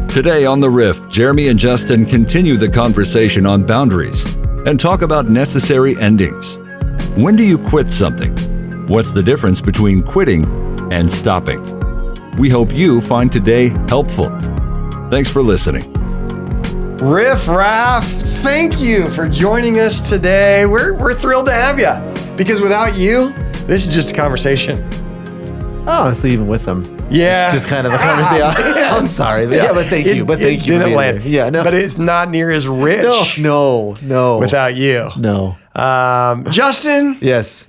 Today on The Riff, Jeremy and Justin continue the conversation on boundaries and talk about necessary endings. When do you quit something? What's the difference between quitting and stopping? We hope you find today helpful. Thanks for listening. Riff Raff, thank you for joining us today. We're thrilled to have you because without you, this is just a conversation. Honestly, even with them. Yeah. It's just kind of a conversation. I'm sorry. But thank you. But thank you. Didn't land. Yeah, no. But it's not near as rich. No. Without you. No. Justin. Yes.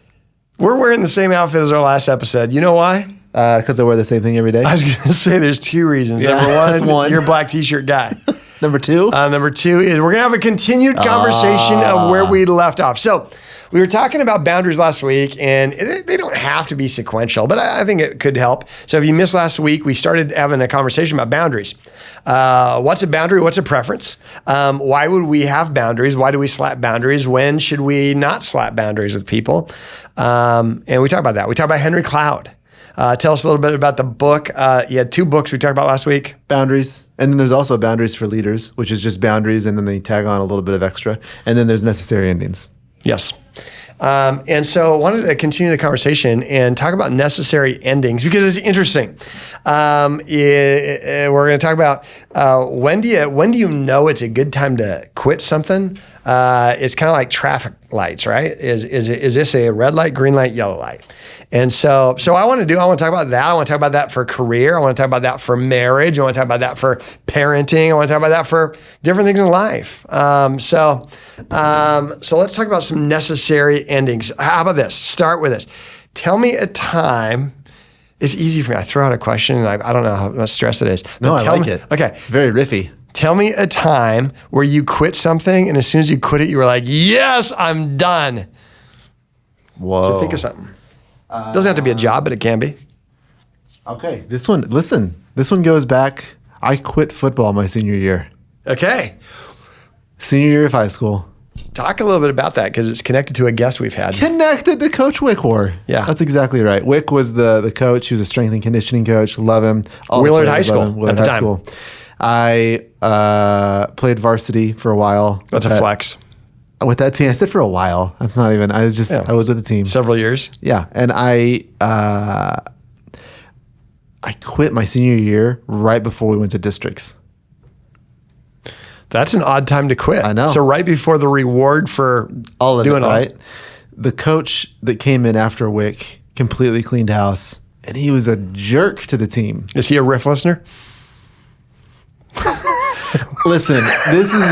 We're wearing the same outfit as our last episode. You know why? Because I wear the same thing every day. I was going to say there's two reasons. Yeah, Number one. You're a black t-shirt guy. Number two is we're going to have a continued conversation of where we left off. So we were talking about boundaries last week, and they don't have to be sequential, but I think it could help. So if you missed last week, we started having a conversation about boundaries. What's a boundary? What's a preference? Why would we have boundaries? Why do we slap boundaries? When should we not slap boundaries with people? And we talk about that. We talk about Henry Cloud. Tell us a little bit about the book. You had two books we talked about last week. Boundaries. And then there's also Boundaries for Leaders, which is just boundaries, and then they tag on a little bit of extra. And then there's Necessary Endings. Yes. And so I wanted to continue the conversation and talk about necessary endings because it's interesting. We're going to talk about when do you know it's a good time to quit something? It's kind of like traffic lights, right? Is this a red light, green light, yellow light? And so I want to talk about that. I want to talk about that for career. I want to talk about that for marriage. I want to talk about that for parenting. I want to talk about that for different things in life. So let's talk about some necessary endings. How about this? Start with this. Tell me a time. It's easy for me. I throw out a question and I don't know how much stress it is. No, I like it. Okay. It's very riffy. Tell me a time where you quit something and as soon as you quit it, you were like, yes, I'm done. Whoa. So think of something. Doesn't have to be a job, but it can be. Okay. This one goes back. I quit football my senior year. Okay. Senior year of high school. Talk a little bit about that because it's connected to a guest we've had. Connected to Coach Wick wore. Yeah. That's exactly right. Wick was the coach. He was a strength and conditioning coach. Love him. Willard High School at the time. I played varsity for a while. That's a flex. With that team, I said for a while. That's not even. I was with the team several years. Yeah, and I quit my senior year right before we went to districts. That's an odd time to quit. I know. So right before the reward for all of doing it, right? The coach that came in after Wick completely cleaned house, and he was a jerk to the team. Is he a Riff listener? Listen, this is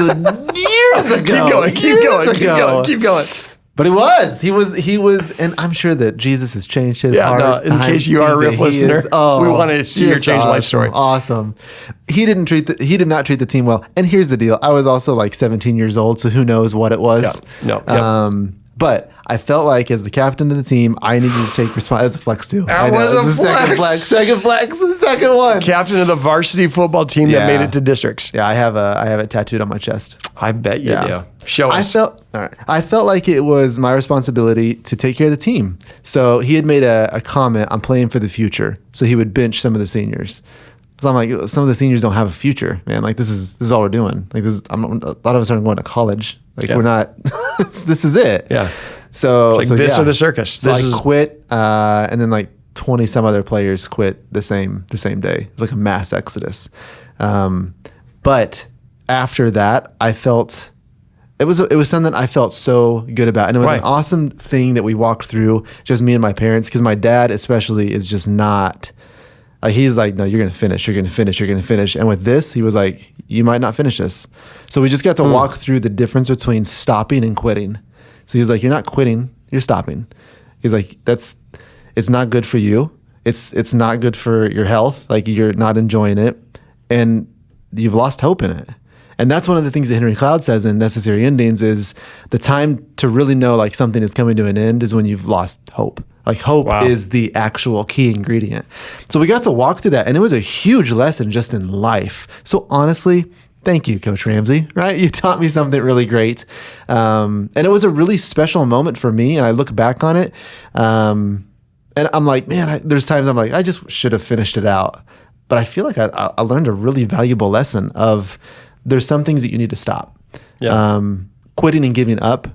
years ago. Keep going. But he was, and I'm sure that Jesus has changed his heart. No, in case you are a Riff listener, we want to see your changed life story. Awesome. He did not treat the team well. And here's the deal. I was also like 17 years old, so who knows what it was. But I felt like as the captain of the team, I needed to take responsibility. As a flex too. That was a flex. Second one. Captain of the varsity football team that made it to districts. Yeah, I have it tattooed on my chest. I bet you do. Show us. I felt like it was my responsibility to take care of the team. So he had made a comment, I'm playing for the future. So he would bench some of the seniors. So I'm like, some of the seniors don't have a future, man. Like this is all we're doing. Like a lot of us aren't going to college. Like we're not. This is it. Yeah. So it's like this or the circus. So I quit, and then like 20 some other players quit the same day. It's like a mass exodus. But after that, I felt it was something I felt so good about, and it was an awesome thing that we walked through, just me and my parents, because my dad especially is just not. Like he's like, no, you're gonna finish. And with this, he was like, you might not finish this. So we just got to walk through the difference between stopping and quitting. So he's like, you're not quitting, you're stopping. He's like, it's not good for you. It's not good for your health. Like you're not enjoying it, and you've lost hope in it. And that's one of the things that Henry Cloud says in Necessary Endings is the time to really know like something is coming to an end is when you've lost hope. Like hope is the actual key ingredient. So we got to walk through that, and it was a huge lesson just in life. So honestly, thank you, Coach Ramsey, right? You taught me something really great. And it was a really special moment for me, and I look back on it, and I'm like, man, there's times I'm like, I just should have finished it out. But I feel like I learned a really valuable lesson of there's some things that you need to stop. Yeah. Quitting and giving up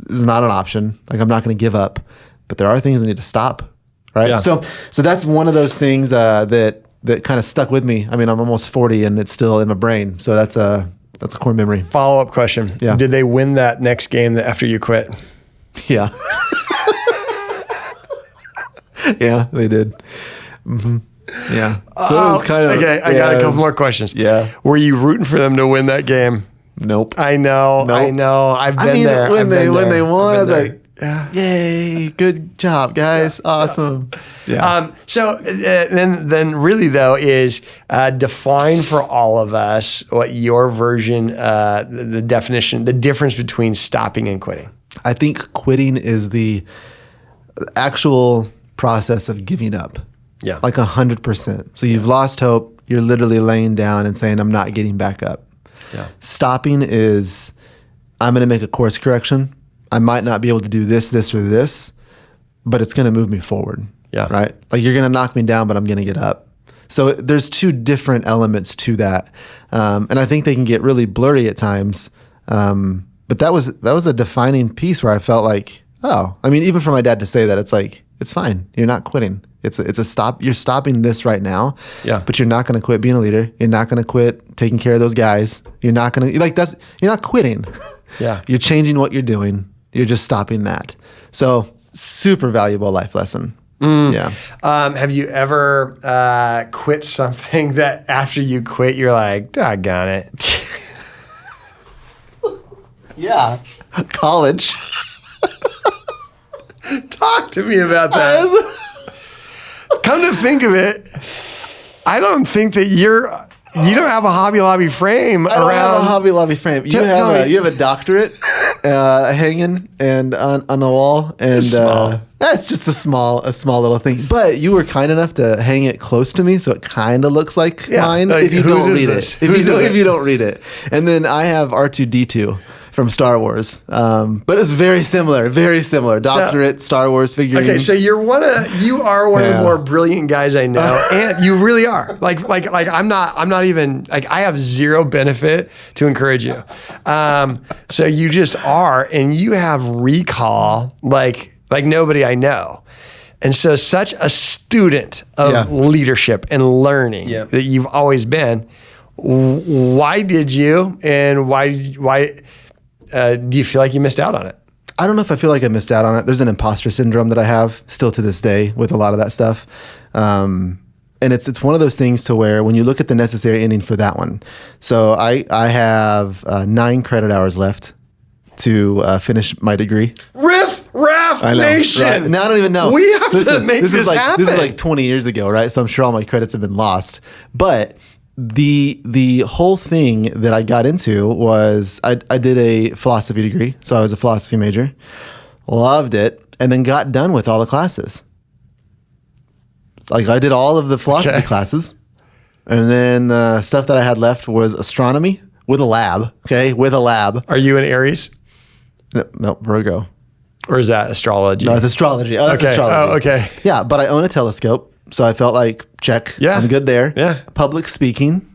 is not an option. Like I'm not going to give up, but there are things I need to stop. Right. Yeah. So that's one of those things that kind of stuck with me. I mean, I'm almost 40 and it's still in my brain. So that's a core memory. Follow-up question. Yeah. Did they win that next game after you quit? Yeah. Yeah, they did. Mm-hmm. Yeah. So it was kind of okay. I got a couple more questions. Yeah. Were you rooting for them to win that game? Nope. I know. Nope. I've been there. When they won, I was there. like, yay, good job, guys. Awesome. Yeah. So then really though is define for all of us what your version, the definition, the difference between stopping and quitting. I think quitting is the actual process of giving up. Yeah. Like 100%. So you've lost hope. You're literally laying down and saying, I'm not getting back up. Yeah. Stopping is, I'm going to make a course correction. I might not be able to do this, or this, but it's going to move me forward. Yeah. Right? Like you're going to knock me down, but I'm going to get up. So there's two different elements to that. And I think they can get really blurry at times. But that was a defining piece where I felt like, oh, I mean, even for my dad to say that, it's like, it's fine. You're not quitting. It's a stop. You're stopping this right now. Yeah. But you're not going to quit being a leader. You're not going to quit taking care of those guys. You're not going to you're not quitting. Yeah. You're changing what you're doing. You're just stopping that. So super valuable life lesson. Yeah. Have you ever quit something that after you quit, you're like, doggone it? Yeah. College. Talk to me about that. Come to think of it, I don't think that you don't have a Hobby Lobby frame I don't around. have a Hobby Lobby frame. You have a doctorate hanging and on the wall, and that's just a small little thing. But you were kind enough to hang it close to me, so it kind of looks like mine. Like, if you don't read this? it, if you don't read it, and then I have R2-D2 from Star Wars, but it's very similar. Doctorate, Star Wars figurine. Okay, so you are one of the more brilliant guys I know, and you really are. Like I'm not even like I have zero benefit to encourage you. So you just are, and you have recall like nobody I know. And so such a student of leadership and learning that you've always been. Why did you, and why do you feel like you missed out on it? I don't know if I feel like I missed out on it. There's an imposter syndrome that I have still to this day with a lot of that stuff. And it's one of those things to where when you look at the necessary ending for that one. So I have 9 credit hours left to finish my degree. Riff, Raff, Nation. Right? Now I don't even know. We have to make this happen. This is like 20 years ago, right? So I'm sure all my credits have been lost. But the whole thing that I got into was I did a philosophy degree. So I was a philosophy major. Loved it. And then got done with all the classes. Like I did all of the philosophy classes. And then the stuff that I had left was astronomy with a lab. Okay, with a lab. Are you an Aries? No, Virgo. Or is that astrology? No, it's astrology. Oh, that's astrology. Oh, okay. Yeah, but I own a telescope. So I felt like, check. Yeah. I'm good there. Yeah. Public speaking.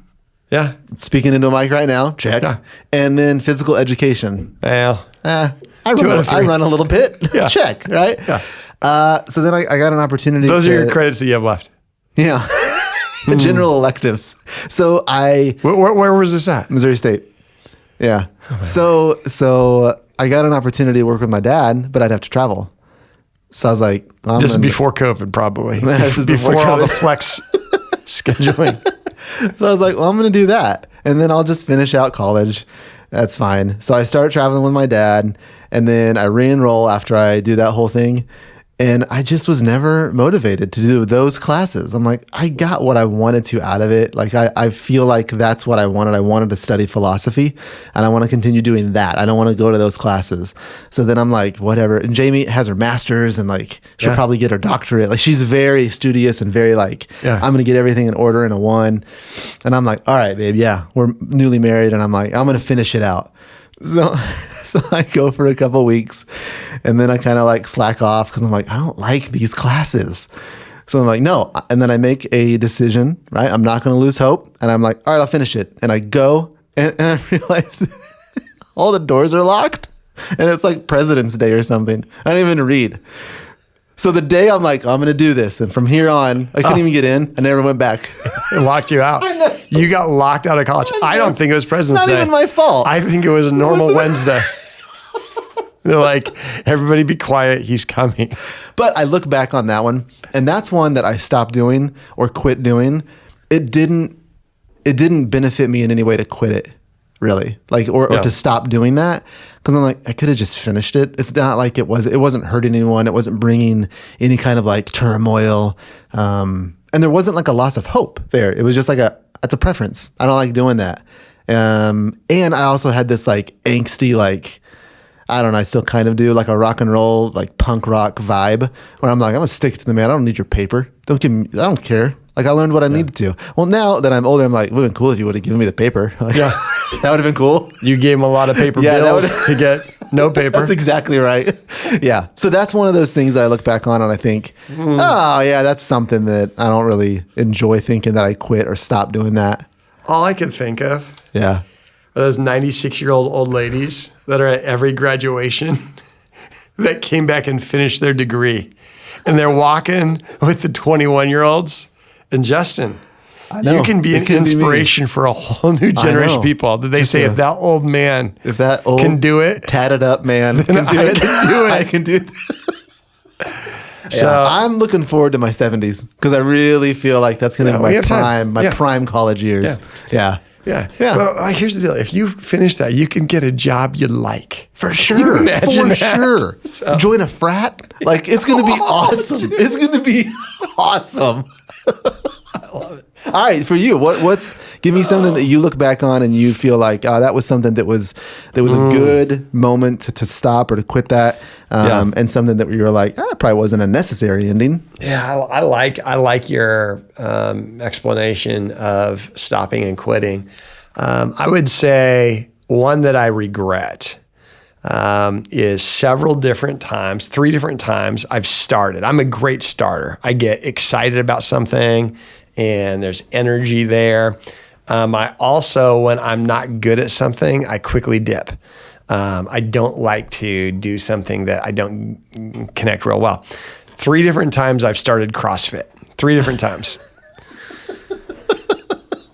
Yeah. Speaking into a mic right now. Check. Yeah. And then physical education. Well, I run a little bit. Yeah. Check, right? Yeah. So then I got an opportunity. Those are your credits that you have left. Yeah. General electives. So Where was this at? Missouri State. Yeah. So I got an opportunity to work with my dad, but I'd have to travel. So I was like, this is before COVID, probably. This is before before all the COVID. flex scheduling. So I was like, well, I'm going to do that. And then I'll just finish out college. That's fine. So I start traveling with my dad, and then I re-enroll after I do that whole thing. And I just was never motivated to do those classes. I'm like, I got what I wanted to out of it. Like, I feel like that's what I wanted. I wanted to study philosophy, and I want to continue doing that. I don't want to go to those classes. So then I'm like, whatever. And Jamie has her master's, and like, she'll probably get her doctorate. Like, she's very studious and very like, I'm going to get everything in order in a one. And I'm like, all right, babe. Yeah, we're newly married. And I'm like, I'm going to finish it out. So I go for a couple weeks, and then I kind of like slack off because I'm like, I don't like these classes. So I'm like, no. And then I make a decision, right? I'm not going to lose hope. And I'm like, all right, I'll finish it. And I go and I realize all the doors are locked. And it's like President's Day or something. I didn't even read. So the day I'm like, I'm going to do this. And from here on, I couldn't even get in. I never went back. It locked you out. You got locked out of college. I don't think it was President's Day. It's not even my fault. I think it was a normal Wednesday. They're like, everybody be quiet. He's coming. But I look back on that one, and that's one that I stopped doing or quit doing. It didn't benefit me in any way to quit it, really, like or to stop doing that, because I'm like, I could have just finished it. It's not like it wasn't hurting anyone. It wasn't bringing any kind of like turmoil, and there wasn't like a loss of hope there. It was just like it's a preference. I don't like doing that, and I also had this like angsty like. I don't know, I still kind of do like a rock and roll, like punk rock vibe where I'm like, I'm gonna stick it to the man. I don't need your paper. I don't care. Like I learned what I needed to. Well, now that I'm older, I'm like, it would have been cool if you would have given me the paper. Like, that would have been cool. You gave him a lot of paper bills to get no paper. That's exactly right. Yeah. So that's one of those things that I look back on and I think, oh yeah, that's something that I don't really enjoy thinking that I quit or stopped doing that. All I can think of Yeah. are those 96-year-old old ladies that are at every graduation that came back and finished their degree. And they're walking with the 21-year-olds. And Justin, you can be an inspiration for a whole new generation of people. That they say, if that old man can do it, tatted up man can do it, I can do it. So I'm looking forward to my 70s because I really feel like that's going to be my prime college years. Yeah. Well, here's the deal. If you finish that, you can get a job you like. For sure. Can you imagine that? Sure. So. Join a frat. Like, it's going to be awesome. It's going to be awesome. I love it. All right, for you, give me something that you look back on and you feel like, that was something that was a good moment to stop or to quit that, and something that you were like, that probably wasn't a necessary ending. Yeah, I like your explanation of stopping and quitting. I would say one that I regret is several different times, 3 different times I've started. I'm a great starter. I get excited about something and there's energy there. I also, when I'm not good at something, I quickly dip. I don't like to do something that I don't connect real well. 3 different times I've started CrossFit. 3 different times.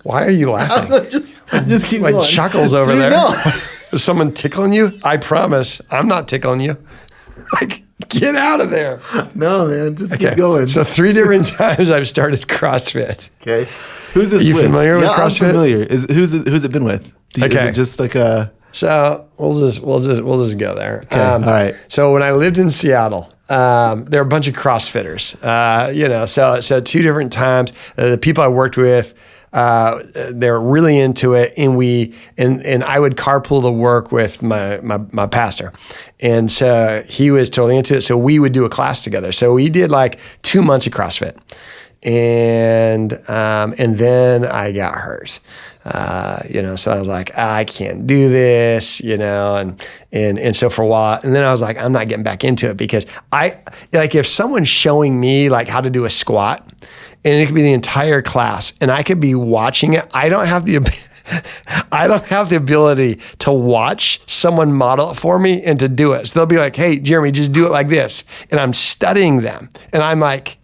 Why are you laughing? Just keep like going. Chuckles over there. Is someone tickling you? I promise, I'm not tickling you. Like, get out of there. No, man, just keep going. So 3 different times I've started CrossFit. Okay. Who's this Are you with? familiar with CrossFit? I'm familiar. Who's it been with? Is it just like a... So we'll just go there. Okay. All right. So when I lived in Seattle, there were a bunch of CrossFitters. So 2 different times, the people I worked with, they're really into it, and I would carpool to work with my pastor, and so he was totally into it. So we would do a class together. So we did like 2 months of CrossFit, and then I got hurt. So I was like, I can't do this, and so for a while, and then I was like, I'm not getting back into it because if someone's showing me like how to do a squat, and it could be the entire class, and I could be watching it, I don't have the ability to watch someone model it for me and to do it. So they'll be like, hey, Jeremy, just do it like this, and I'm studying them, and I'm like,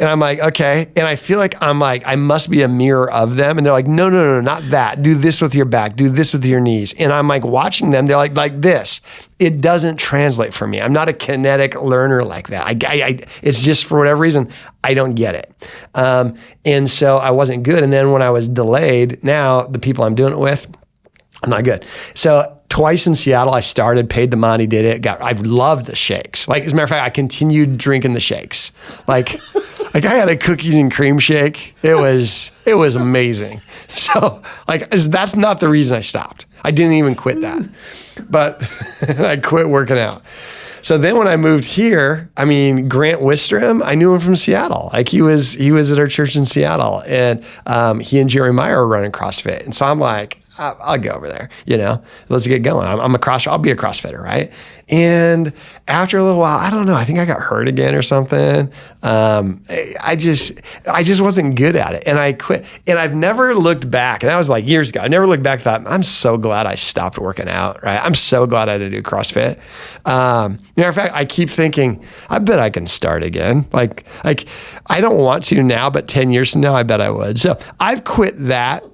okay. And I feel like I must be a mirror of them. And they're like, no, not that. Do this with your back. Do this with your knees. And I'm like watching them. They're like this. It doesn't translate for me. I'm not a kinetic learner like that. It's just for whatever reason, I don't get it. And so I wasn't good. And then when I was delayed, now the people I'm doing it with, I'm not good. So twice in Seattle, I started, paid the money, did it. I loved the shakes. Like, as a matter of fact, I continued drinking the shakes. Like I had a cookies and cream shake. It was amazing. So that's not the reason I stopped. I didn't even quit that, but I quit working out. So then when I moved here, Grant Wistrom, I knew him from Seattle. Like he was at our church in Seattle, and he and Jerry Meyer were running CrossFit. And so I'm like, I'll go over there, let's get going. I'll be a CrossFitter. Right. And after a little while, I don't know, I think I got hurt again or something. I just wasn't good at it, and I quit. And I've never looked back, and that was like years ago. I never looked back and thought, I'm so glad I stopped working out, right? I'm so glad I didn't do CrossFit. Matter of fact, I keep thinking, I bet I can start again. Like I don't want to now, but 10 years from now, I bet I would. So I've quit that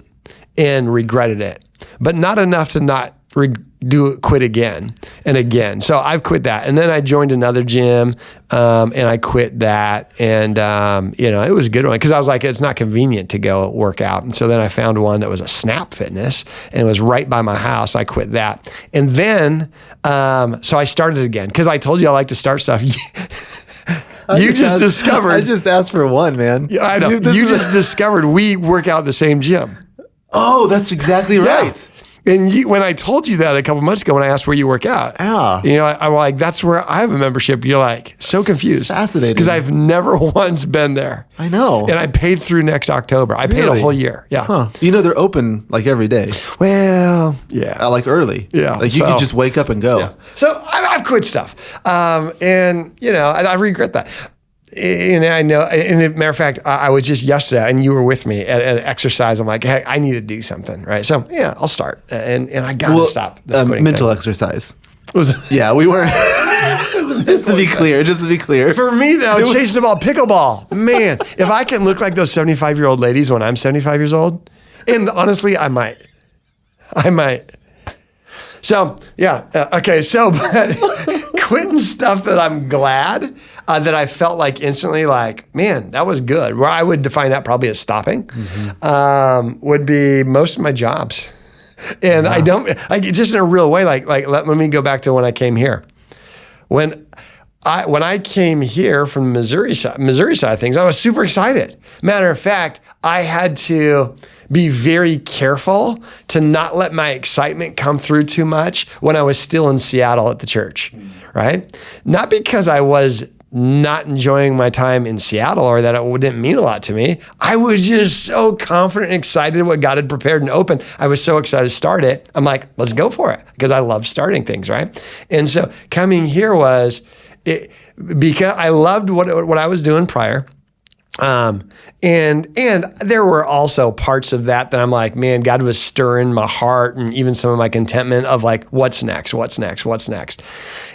and regretted it, but not enough to not quit again and again. So I've quit that. And then I joined another gym, and I quit that. And, it was a good one, because I was like, it's not convenient to go work out. And so then I found one that was a Snap Fitness, and it was right by my house. I quit that. And then, so I started again, because I told you I like to start stuff. You just discovered. I just asked for one, man. Yeah, I know. You just discovered we work out at the same gym. Oh, that's exactly right. And when I told you that a couple months ago, when I asked where you work out, I'm like, that's where I have a membership. You're like, so confused. Fascinating. Because I've never once been there. I know. And I paid through next October. I paid a whole year. Yeah. Huh. They're open like every day. Well, yeah. Like early. Yeah. Like you could just wake up and go. Yeah. So I've quit stuff. And I regret that. And I know, and as a matter of fact, I was just yesterday, and you were with me at an exercise. I'm like, hey, I need to do something, right? So yeah, I'll start, and I gotta stop this quitting mental thing. Exercise. Yeah, we were. Just to be clear. For me though, chasing the ball, pickleball, man. If I can look like those 75-year-old ladies when I'm 75 years old, and honestly, I might. So yeah, okay. So, but quitting stuff that I'm glad that I felt like instantly, like, man, that was good. Where I would define that probably as stopping, would be most of my jobs, and I don't just in a real way. Like let me go back to when I came here. When I came here from the Missouri side of things, I was super excited. Matter of fact, I had to be very careful to not let my excitement come through too much when I was still in Seattle at the church, right? Not because I was not enjoying my time in Seattle or that it didn't mean a lot to me. I was just so confident and excited what God had prepared and opened. I was so excited to start it. I'm like, let's go for it, because I love starting things, right? And so coming here was because I loved what I was doing prior. And there were also parts of that I'm like, man, God was stirring my heart and even some of my contentment of like, what's next?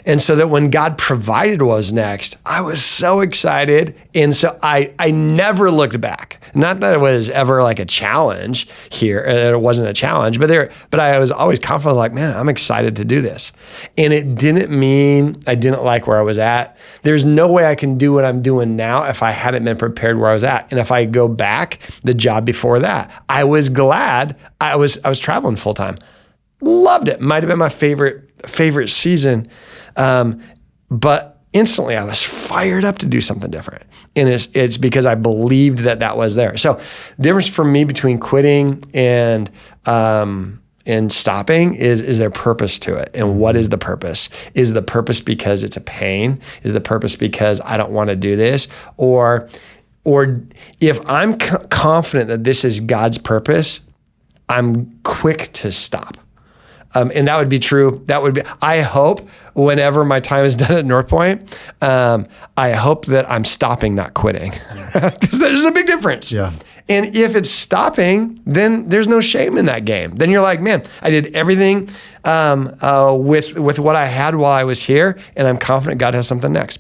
And so that when God provided what was next, I was so excited. And so I never looked back. Not that it was ever like a challenge here. It wasn't a challenge, but I was always confident, like, man, I'm excited to do this. And it didn't mean I didn't like where I was at. There's no way I can do what I'm doing now if I hadn't been prepared where I was at. And if I go back, the job before that, I was glad I was traveling full time. Loved it. Might have been my favorite season. But instantly I was fired up to do something different. And it's because I believed that was there. So difference for me between quitting and stopping is there purpose to it. And what is the purpose? Is the purpose because it's a pain? Is the purpose because I don't want to do this? Or if I'm confident that this is God's purpose, I'm quick to stop. And that would be true. I hope whenever my time is done at North Point, I hope that I'm stopping, not quitting, because there's a big difference. Yeah. And if it's stopping, then there's no shame in that game. Then you're like, man, I did everything with what I had while I was here, and I'm confident God has something next.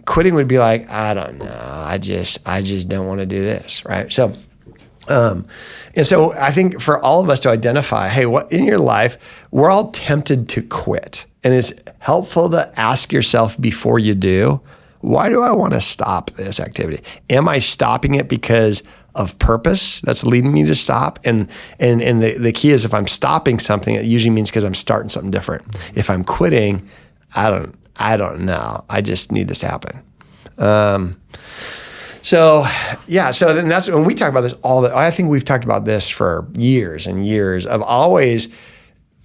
Quitting would be like, I don't know. I just don't want to do this. Right. So, and so I think for all of us to identify, hey, what in your life, we're all tempted to quit. And it's helpful to ask yourself before you do, why do I want to stop this activity? Am I stopping it because of purpose that's leading me to stop? And the key is, if I'm stopping something, it usually means because I'm starting something different. If I'm quitting, I don't know. I just need this to happen. So then that's when we talk about this I think we've talked about this for years and years of always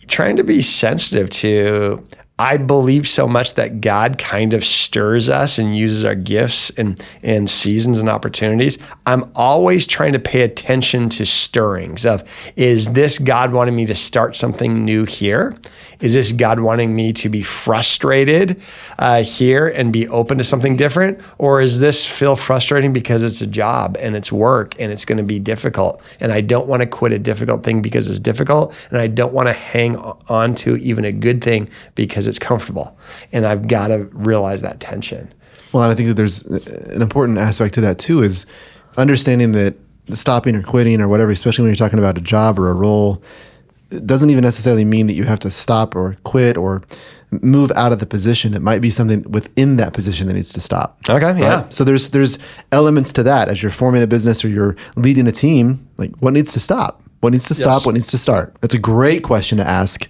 trying to be sensitive to, I believe so much that God kind of stirs us and uses our gifts and seasons and opportunities. I'm always trying to pay attention to stirrings of, is this God wanting me to start something new here? Is this God wanting me to be frustrated here and be open to something different? Or is this feel frustrating because it's a job and it's work and it's going to be difficult? And I don't want to quit a difficult thing because it's difficult. And I don't want to hang on to even a good thing because it's comfortable. And I've got to realize that tension. Well, and I think that there's an important aspect to that too, is understanding that stopping or quitting or whatever, especially when you're talking about a job or a role, it doesn't even necessarily mean that you have to stop or quit or move out of the position. It might be something within that position that needs to stop. Okay, yeah. Right? So there's elements to that as you're forming a business or you're leading a team. Like, what needs to stop? What needs to stop? What needs to start? That's a great question to ask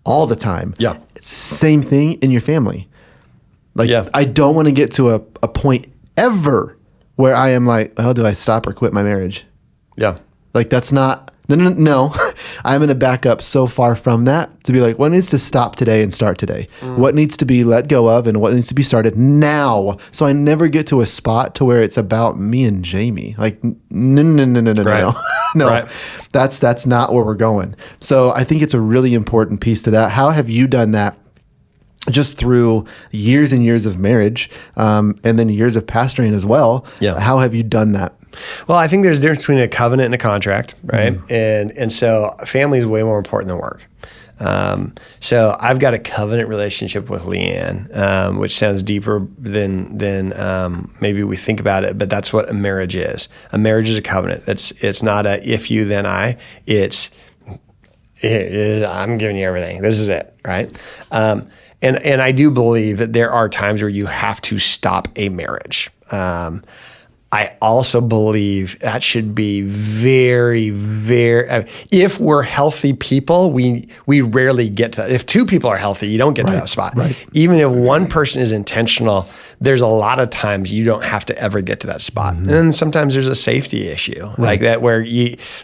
all the time. Yeah. It's same thing in your family. Like, I don't want to get to a point ever where I am like, oh, do I stop or quit my marriage? Yeah. Like, that's not, no. I'm going to back up so far from that to be like, what needs to stop today and start today? What needs to be let go of and what needs to be started now? So I never get to a spot to where it's about me and Jamie. Like, no. No, Right. That's not where we're going. So I think it's a really important piece to that. How have you done that? Just through years and years of marriage, and then years of pastoring as well. Yeah. How have you done that? Well, I think there's a difference between a covenant and a contract, right? And so family is way more important than work. So I've got a covenant relationship with Leanne, which sounds deeper than maybe we think about it, but that's what a marriage is. A marriage is a covenant. It's not a if you then I. It's I'm giving you everything. This is it, right? And I do believe that there are times where you have to stop a marriage. I also believe that should be very, very, if we're healthy people, we rarely get to that. If two people are healthy, you don't get to that spot. Right. Even if one person is intentional, there's a lot of times you don't have to ever get to that spot. And then sometimes there's a safety issue like that where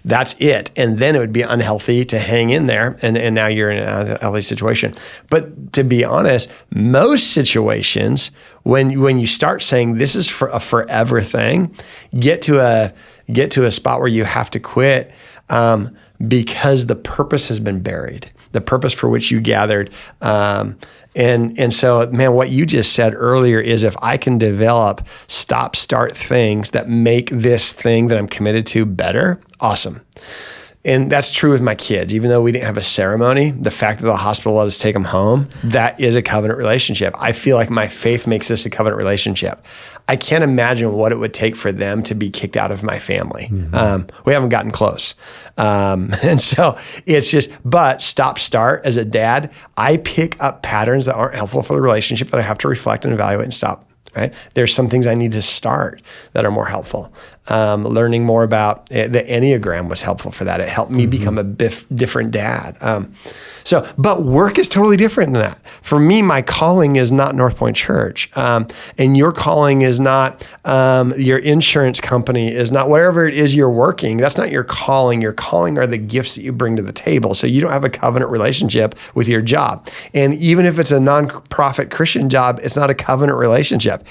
that's it. And then it would be unhealthy to hang in there and now you're in an unhealthy situation. But to be honest, most situations, when you start saying this is for a forever thing, get to a spot where you have to quit because the purpose has been buried, the purpose for which you gathered. And so, man, what you just said earlier is if I can develop start things that make this thing that I'm committed to better, awesome. And that's true with my kids. Even though we didn't have a ceremony, the fact that the hospital let us take them home, that is a covenant relationship. I feel like my faith makes this a covenant relationship. I can't imagine what it would take for them to be kicked out of my family. We haven't gotten close. And so it's just, but start as a dad, I pick up patterns that aren't helpful for the relationship that I have to reflect and evaluate and stop. Right? There's some things I need to start that are more helpful. Learning more about the Enneagram was helpful for that. It helped me become a different dad. But work is totally different than that. For me, my calling is not North Point Church. And your calling is not your insurance company, is not wherever it is you're working. That's not your calling. Your calling are the gifts that you bring to the table. So you don't have a covenant relationship with your job. And even if it's a nonprofit Christian job, it's not a covenant relationship.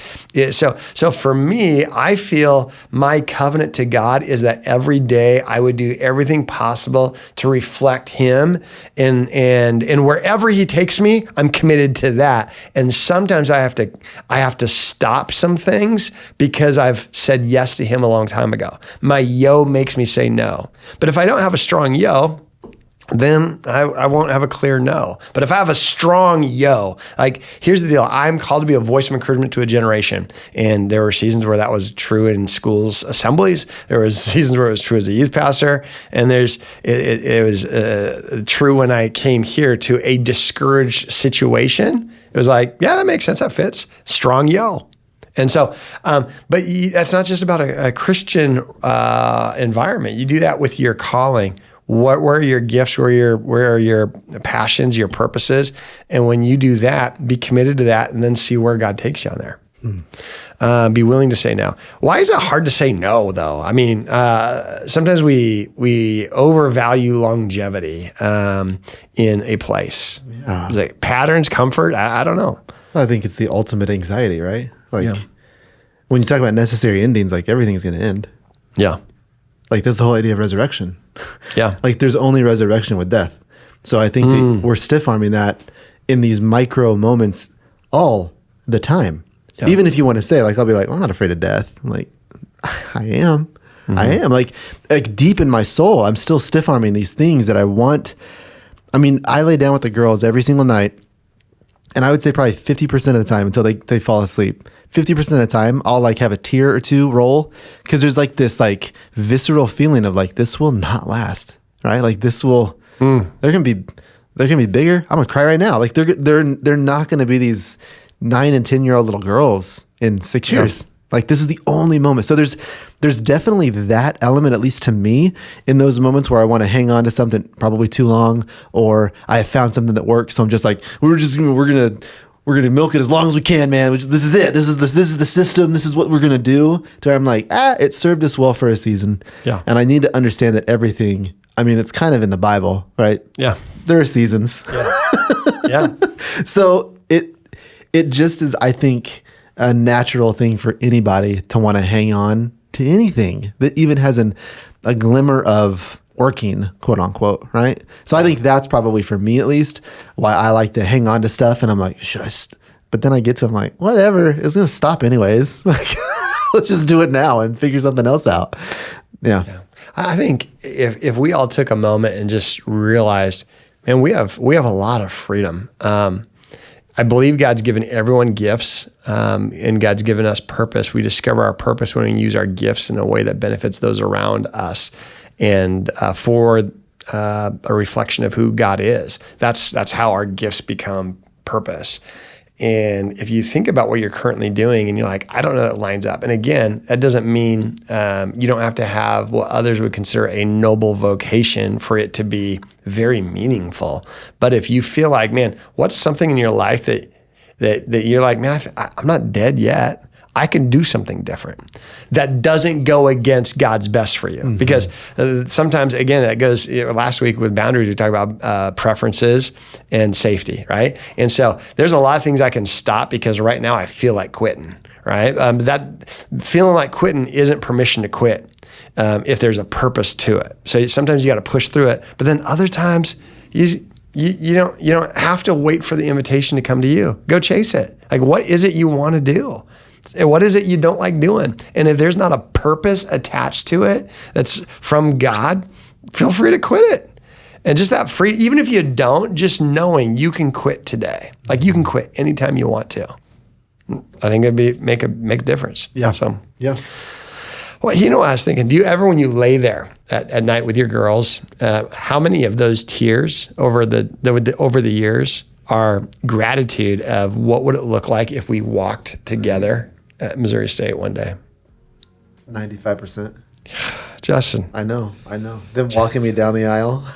So for me, I feel my covenant to God is that every day I would do everything possible to reflect Him, and wherever He takes me, I'm committed to that. And sometimes I have to stop some things because I've said yes to Him a long time ago. My yo makes me say no. But if I don't have a strong yo, then I won't have a clear no. But if I have a strong yo, like here's the deal. I'm called to be a voice of encouragement to a generation. And there were seasons where that was true in schools assemblies. There was seasons where it was true as a youth pastor. And it was true when I came here to a discouraged situation. It was like, yeah, that makes sense. That fits. Strong yo. And so, but that's not just about a Christian environment. You do that with your calling. Where are your gifts? Where are your passions, your purposes? And when you do that, be committed to that and then see where God takes you on there. Be willing to say no. Why is it hard to say no, though? I mean, sometimes we overvalue longevity in a place. Yeah. It's like patterns, comfort. I don't know. I think it's the ultimate anxiety, right? Like when you talk about necessary endings, like everything's going to end. Yeah. Like that's the whole idea of resurrection. Yeah. Like there's only resurrection with death. So I think that we're stiff arming that in these micro moments all the time. Yeah. Even if you want to say, like, I'll be like, well, I'm not afraid of death. I'm like, I am. I am. Like deep in my soul, I'm still stiff arming these things that I want. I mean, I lay down with the girls every single night, and I would say probably 50% of the time until they fall asleep. 50% of the time, I'll like have a tear or two roll because there's like this like visceral feeling of like, this will not last, right? Like this will, they're gonna be bigger. I'm gonna cry right now. Like they're not gonna be these 9 and 10-year-old little girls in 6 years. Like this is the only moment. So there's definitely that element, at least to me, in those moments where I want to hang on to something probably too long, or I have found something that works. So I'm just like, we're gonna milk it as long as we can, man. This is it. This is the system. This is what we're gonna do. To where I'm like, it served us well for a season. Yeah. And I need to understand that everything. I mean, it's kind of in the Bible, right? Yeah. There are seasons. Yeah. So it just is, I think, a natural thing for anybody to want to hang on to anything that even has a glimmer of working, quote unquote, right? So I think that's probably, for me at least, why I like to hang on to stuff. And I'm like, should I? But then I get to, I'm like, whatever, it's going to stop anyways. Like, let's just do it now and figure something else out. Yeah. I think if we all took a moment and just realized, man, we have a lot of freedom. I believe God's given everyone gifts, and God's given us purpose. We discover our purpose when we use our gifts in a way that benefits those around us, and for a reflection of who God is. That's how our gifts become purpose. And if you think about what you're currently doing and you're like, I don't know that lines up. And again, that doesn't mean you don't have to have what others would consider a noble vocation for it to be very meaningful. But if you feel like, man, what's something in your life that you're like, man, I'm not dead yet. I can do something different that doesn't go against God's best for you. Because sometimes, again, that goes, last week with boundaries, we talked about preferences and safety, right? And so there's a lot of things I can stop because right now I feel like quitting, right? That feeling like quitting isn't permission to quit if there's a purpose to it. So sometimes you got to push through it, but then other times you don't have to wait for the invitation to come to you. Go chase it. Like, what is it you want to do? What is it you don't like doing? And if there's not a purpose attached to it that's from God, feel free to quit it. And just that free, even if you don't, just knowing you can quit today. Like you can quit anytime you want to. I think it'd make a difference. Yeah. So, yeah. Well, you know what I was thinking? Do you ever, when you lay there at night with your girls, how many of those tears over the years are gratitude of what would it look like if we walked together at Missouri State one day? 95%. Justin. I know. Them walking me down the aisle.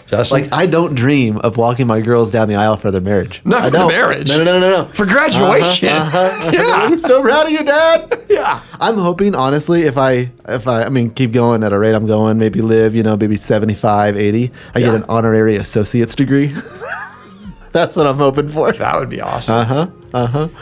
Justin. Like, I don't dream of walking my girls down the aisle for their marriage. Not for the marriage. No. For graduation. Yeah. I'm so proud of you, Dad. Yeah. I'm hoping, honestly, if I keep going at a rate I'm going, maybe live, maybe 75, 80, I get an honorary associate's degree. That's what I'm hoping for. That would be awesome.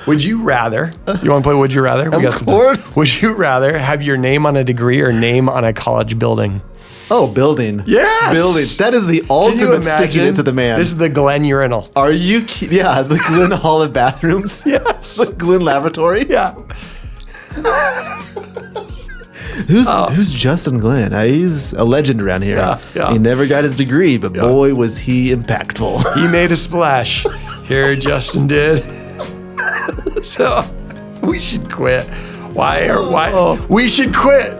Would you rather, you want to play Would You Rather? Of course. Would you rather have your name on a degree or name on a college building? Oh, building. Yes. Building. That is the ultimate sticking it to the man. This is the Glenn urinal. Are you Yeah, the Glenn Hall of Bathrooms. Yes. The Glenn Lavatory. Yeah. Who's Justin Glenn? He's a legend around here. Yeah. He never got his degree, but boy, was he impactful. He made a splash. Here, Justin did. So we should quit. Why? We should quit.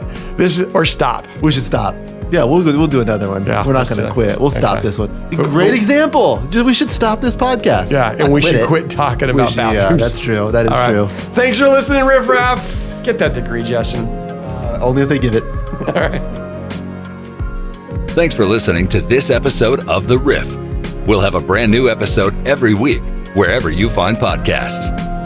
Or stop. We should stop. Yeah, we'll do another one. Yeah, we're not going to quit. We'll stop this one. Great example. We should stop this podcast. Yeah, and we should quit talking about bathrooms. Yeah, that's true. That is true. Thanks for listening, Riff Raff. Get that degree, Justin. Only if they give it. All right. Thanks for listening to this episode of The Riff. We'll have a brand new episode every week, wherever you find podcasts.